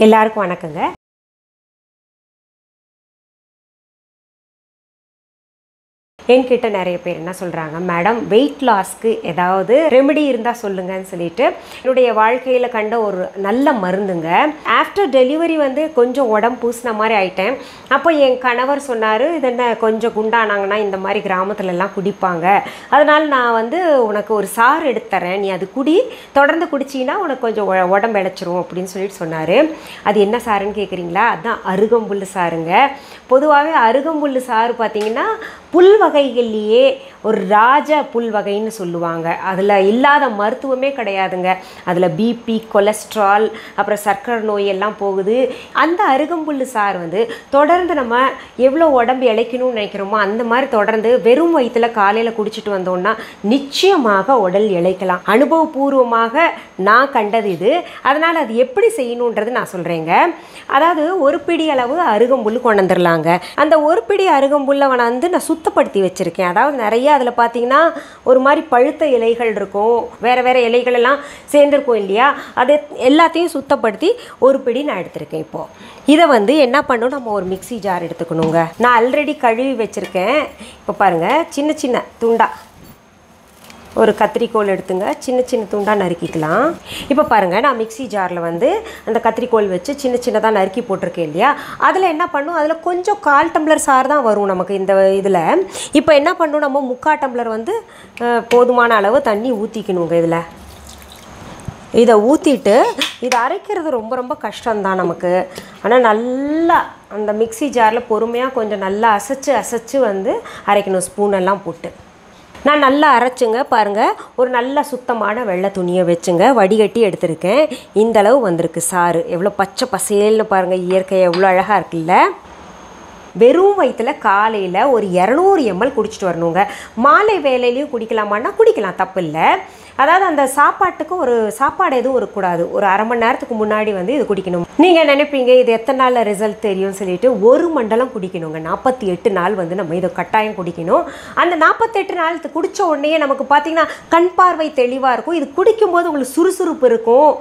எல்லாருக்கும் வணக்கங்க. என்கிட்ட நிறைய பேர் என்ன சொல்கிறாங்க, மேடம் வெயிட் லாஸ்க்கு ஏதாவது ரெமெடி இருந்தால் சொல்லுங்கன்னு சொல்லிட்டு என்னுடைய வாழ்க்கையில் கண்ட ஒரு நல்ல மருந்துங்க. ஆஃப்டர் டெலிவரி கொஞ்சம் உடம்பு பூசின மாதிரி ஆயிட்டேன். அப்போ என் கணவர் சொன்னார், இது என்ன கொஞ்சம் குண்டானாங்கன்னா இந்த மாதிரி கிராமத்துலலாம் குடிப்பாங்க, அதனால் நான் உனக்கு ஒரு சாறு எடுத்துறேன், நீ அது குடி, தொடர்ந்து குடிச்சின்னா உனக்கு கொஞ்சம் உடம்பு இழைச்சிரும் அப்படின்னு சொல்லிட்டு சொன்னார். அது என்ன சாருன்னு கேட்குறீங்களா? அதுதான் அருகம்புல் சாருங்க. பொதுவாகவே அருகம்புல் சாறு பார்த்திங்கன்னா புல் வகைகள்லேயே ஒரு ராஜ புல் வகைன்னு சொல்லுவாங்க. அதில் இல்லாத மருத்துவமே கிடையாதுங்க. அதில் பிபி, கொலஸ்ட்ரால், அப்புறம் சர்க்கரை நோய் எல்லாம் போகுது. அந்த அருகம்புல் சார் தொடர்ந்து நம்ம எவ்வளோ உடம்பு இழைக்கணும்னு நினைக்கிறோமோ அந்த மாதிரி தொடர்ந்து வெறும் வயிற்றுல காலையில் குடிச்சிட்டு வந்தோம்னா நிச்சயமாக உடல் இழைக்கலாம். அனுபவபூர்வமாக நான் கண்டது இது. அதனால் அது எப்படி செய்யணுன்றது நான் சொல்கிறேங்க. அதாவது ஒரு பிடி அளவு அருகம்புல் கொண்டு வந்துடலாங்க. அந்த ஒரு பிடி அருகம்புல்லை நான் சுத்தப்படுத்தி வச்சுருக்கேன். அதாவது நிறைய அதில் பார்த்தீங்கன்னா ஒரு மாதிரி பழுத்த இலைகள் இருக்கும், வேறு வேறு இலைகள் எல்லாம் சேர்ந்துருக்கும் இல்லையா, அது எல்லாத்தையும் சுத்தப்படுத்தி ஒரு பிடி நான் எடுத்திருக்கேன். இப்போது இதை என்ன பண்ணணும், நம்ம ஒரு மிக்ஸி ஜார் எடுத்துக்கணுங்க. நான் ஆல்ரெடி கழுவி வச்சுருக்கேன். இப்போ பாருங்கள், சின்ன சின்ன துண்டா ஒரு கத்திரிக்கோல் எடுத்துங்க, சின்ன சின்ன துண்டாக நறுக்கிக்கலாம். இப்போ பாருங்கள், நான் மிக்ஸி ஜாரில் அந்த கத்திரிக்கோல் வச்சு சின்ன சின்னதாக நறுக்கி போட்டிருக்கேன் இல்லையா, அதில் என்ன பண்ணும், அதில் கொஞ்சம் 1/4 டம்ளர் சாறு தான் வரும் நமக்கு இந்த இதில். இப்போ என்ன பண்ணணும், நம்ம 3/4 டம்ளர் போதுமான அளவு தண்ணி ஊற்றிக்கணுங்க. இதை ஊற்றிட்டு இதை அரைக்கிறது ரொம்ப ரொம்ப கஷ்டம்தான் நமக்கு. ஆனால் நல்லா அந்த மிக்ஸி ஜாரில் பொறுமையாக கொஞ்சம் நல்லா அசைச்சு அரைக்கணும், ஸ்பூனெல்லாம் போட்டு. நான் நல்லா அரைச்சுங்க. பாருங்கள், ஒரு நல்ல சுத்தமான வெள்ளை துணியை வச்சுங்க வடிகட்டி எடுத்திருக்கேன். இந்தளவு வந்திருக்கு சாறு. எவ்வளோ பச்சை பசேல்னு பாருங்கள், இயற்கை எவ்வளோ அழகாக இருக்குல்ல. வெறும் வயிற்றில் காலையில் ஒரு 200 ml குடிச்சிட்டு வரணுங்க. மாலை வேலையிலையும் குடிக்கலாமான்னா குடிக்கலாம், தப்பு இல்லை. அதாவது அந்த சாப்பாட்டுக்கு ஒரு சாப்பாடு எதுவும் இருக்கக்கூடாது. ஒரு அரை மணி நேரத்துக்கு முன்னாடி இது குடிக்கணும். நீங்கள் நினைப்பீங்க இது எத்தனை நாளில் ரிசல்ட் தெரியும்னு சொல்லிட்டு, ஒரு மண்டலம் குடிக்கணுங்க. 48 நாள் நம்ம இதை கட்டாயம் குடிக்கணும். அந்த 48 நாள் குடித்த உடனே நமக்கு பார்த்திங்கன்னா கண் பார்வை தெளிவாக இருக்கும். இது குடிக்கும்போது உங்களுக்கு சுறுசுறுப்பு இருக்கும்,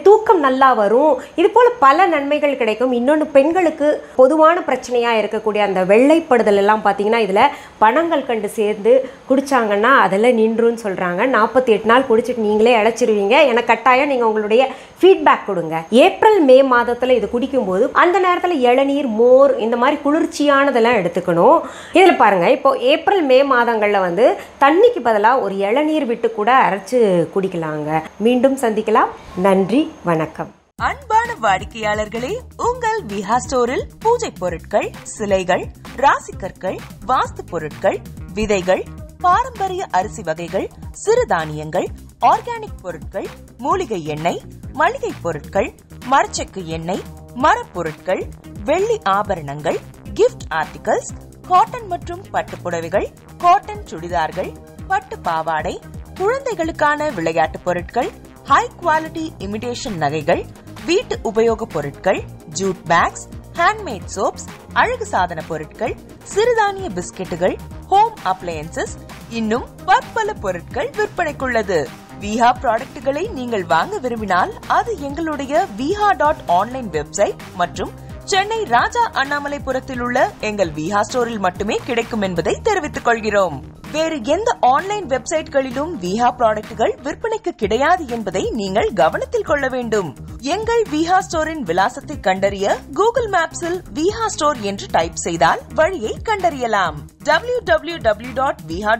தூக்கம் நல்லா வரும். இது போல் பல நன்மைகள் கிடைக்கும். இன்னொன்று, பெண்களுக்கு பொதுவான பிரச்சனையாக இருக்கக்கூடிய அந்த வெள்ளைப்படுதல் எல்லாம் பார்த்திங்கன்னா இதில் பனங்கள் கண்டு சேர்ந்து குடித்தாங்கன்னா அதெல்லாம் நின்றுன்னு சொல்கிறாங்க. 48 நாள் குடிச்சிட்டு நீங்களே இழைச்சிருவீங்க. எனக்கு கட்டாயம் நீங்கள் உங்களுடைய ஃபீட்பேக் கொடுங்க. ஏப்ரல் மே மாதத்தில் இது குடிக்கும்போது அந்த நேரத்தில் இளநீர், மோர், இந்த மாதிரி குளிர்ச்சியானதெல்லாம் எடுத்துக்கணும். இதில் பாருங்கள், இப்போ ஏப்ரல் மே மாதங்களில் தண்ணிக்கு பதிலாக ஒரு இளநீர் விட்டு கூட அரைச்சு குடிக்கலாங்க. மீண்டும் சந்திக்கலாம். நன்றி, வணக்கம். அன்பான வாடிக்கையாளர்களே, உங்கள் விஹா ஸ்டோரில் பூஜை பொருட்கள், சிலைகள், ராசிக்கற்கள், வாஸ்து பொருட்கள், விதைகள், பாரம்பரிய அரிசி வகைகள், சிறுதானியங்கள், ஆர்கானிக் பொருட்கள், மூலிகை எண்ணெய், மளிகை பொருட்கள், மரச்செக்கு எண்ணெய், மரப்பொருட்கள், வெள்ளி ஆபரணங்கள், கிஃப்ட் ஆர்டிகல்ஸ், காட்டன் மற்றும் பட்டு புடவைகள், காட்டன் சுடிதார்கள், பட்டு பாவாடை, குழந்தைகளுக்கான விளையாட்டு பொருட்கள், ஹை குவாலிட்டி இமிடேஷன் நகைகள், வீட்டு உபயோக பொருட்கள், ஜூட் பேக்ஸ், ஹேண்ட்மேட் சோப்ஸ், அழகு சாதன பொருட்கள், சிறுதானிய பிஸ்கெட்டுகள், ஹோம் அப்ளையன்சஸ், இன்னும் பற்பல பொருட்கள் விற்பனைக்குள்ளது. விஹா ப்ராடக்ட்களை நீங்கள் வாங்க விரும்பினால் அது எங்களுடைய viha.online வெப்சைட் மற்றும் சென்னை ராஜா அண்ணாமலைபுரத்தில் உள்ள எங்கள் விஹா ஸ்டோரில் மட்டுமே கிடைக்கும் என்பதை தெரிவித்துக் கொள்கிறோம். வேறு எந்த ஆன்லைன் வெப்சைட்களிலும் விஹா ப்ராடக்ட்கள் விற்பனைக்கு கிடையாது என்பதை நீங்கள் கவனத்தில் கொள்ள வேண்டும். எங்கள் விஹா ஸ்டோரின் விலாசத்தை கண்டறிய கூகுள் மேப்ஸில் விஹா ஸ்டோர் என்று டைப் செய்தால் வழியை கண்டறியலாம். www.viha.online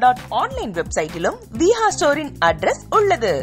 வெப்சைட்டிலும் விஹா ஸ்டோரின் அட்ரஸ் உள்ளது.